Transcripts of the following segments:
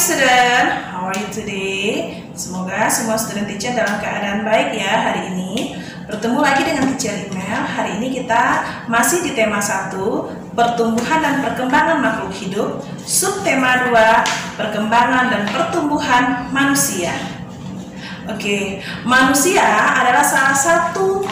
student, how are you today? Semoga semua student teacher dalam keadaan baik ya hari ini. Bertemu lagi dengan teacher Email. Hari ini kita masih di tema 1, pertumbuhan dan perkembangan makhluk hidup. Subtema 2, perkembangan dan pertumbuhan manusia. Oke, manusia adalah salah satu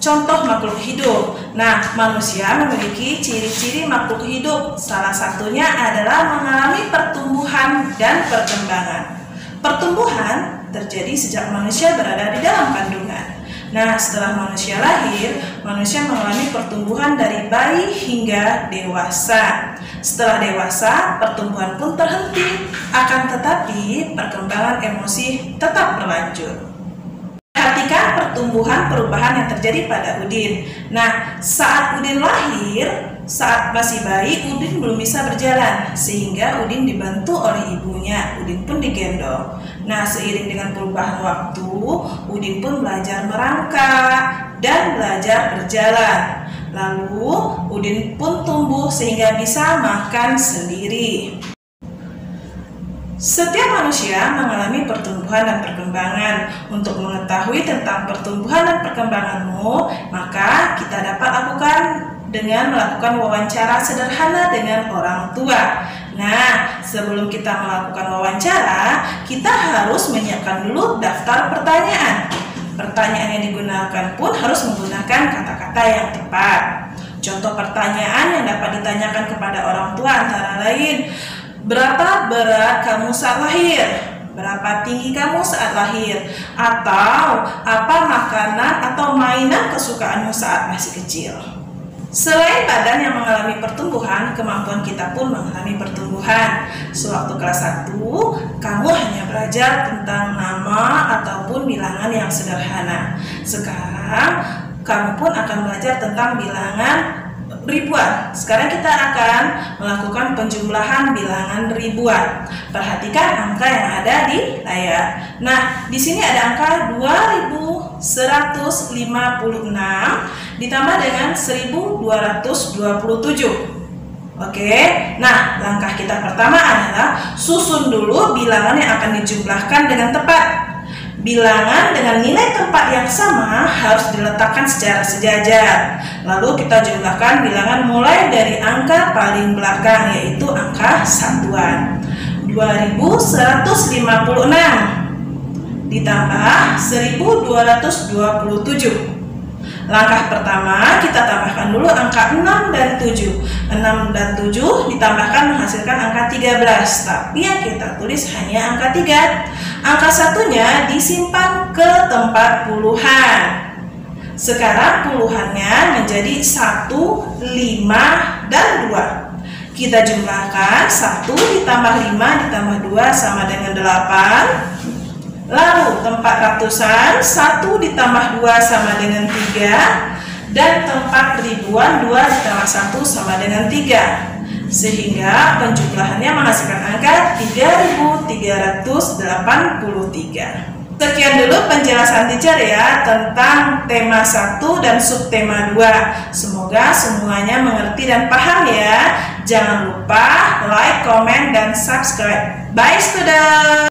contoh makhluk hidup. Nah, manusia memiliki ciri-ciri makhluk hidup. Salah satunya adalah mengalami pertumbuhan dan perkembangan. Pertumbuhan terjadi sejak manusia berada di dalam kandungan. Nah, setelah manusia lahir, manusia mengalami pertumbuhan dari bayi hingga dewasa. Setelah dewasa, pertumbuhan pun terhenti. Akan tetapi, perkembangan emosi tetap berlanjut. Perhatikan pertumbuhan perubahan yang terjadi pada Udin. Nah, saat Udin lahir, saat masih bayi, Udin belum bisa berjalan, sehingga Udin dibantu oleh ibunya. Udin pun digendong. Nah, seiring dengan perubahan waktu, Udin pun belajar merangkak dan belajar berjalan. Lalu, Udin pun tumbuh sehingga bisa makan sendiri. Setiap manusia mengalami pertumbuhan dan perkembangan. Untuk mengetahui tentang pertumbuhan dan perkembanganmu, maka kita dapat lakukan dengan melakukan wawancara sederhana dengan orang tua. Nah, sebelum kita melakukan wawancara, kita harus menyiapkan dulu daftar pertanyaan. Pertanyaan yang digunakan pun harus menggunakan kata-kata yang tepat. Contoh pertanyaan yang dapat ditanyakan kepada orang tua antara lain, berapa berat kamu saat lahir? Berapa tinggi kamu saat lahir? Atau apa makanan atau mainan kesukaanmu saat masih kecil? Selain badan yang mengalami pertumbuhan, kemampuan kita pun mengalami pertumbuhan. Sewaktu kelas 1, kamu hanya belajar tentang nama ataupun bilangan yang sederhana. Sekarang, kamu pun akan belajar tentang bilangan ribuan. Sekarang kita akan melakukan penjumlahan bilangan ribuan. Perhatikan angka yang ada di layar. Nah, di sini ada angka 2156 ditambah dengan 1227. Oke. Nah, langkah kita pertama adalah susun dulu bilangan yang akan dijumlahkan dengan tepat. Bilangan dengan nilai tempat yang sama harus diletakkan secara sejajar. Lalu kita jumlahkan bilangan mulai dari angka paling belakang, yaitu angka satuan. 2156 ditambah 1227. Langkah pertama, kita tambahkan dulu angka 6 dan 7. 6 dan 7 ditambahkan menghasilkan angka 13. Tapi yang kita tulis hanya angka 3. Angka satunya disimpan ke tempat puluhan. Sekarang puluhannya menjadi 1, 5, dan 2. Kita jumlahkan 1 ditambah 5 ditambah 2 sama dengan 8. Lalu tempat ratusan, 1 ditambah 2 sama dengan 3. Dan tempat ribuan, 2 ditambah 1 sama dengan 3. Sehingga penjumlahannya menghasilkan angka 3383. Sekian dulu penjelasan teacher ya tentang tema 1 dan subtema 2. Semoga semuanya mengerti dan paham ya. Jangan lupa like, comment, dan subscribe. Bye student!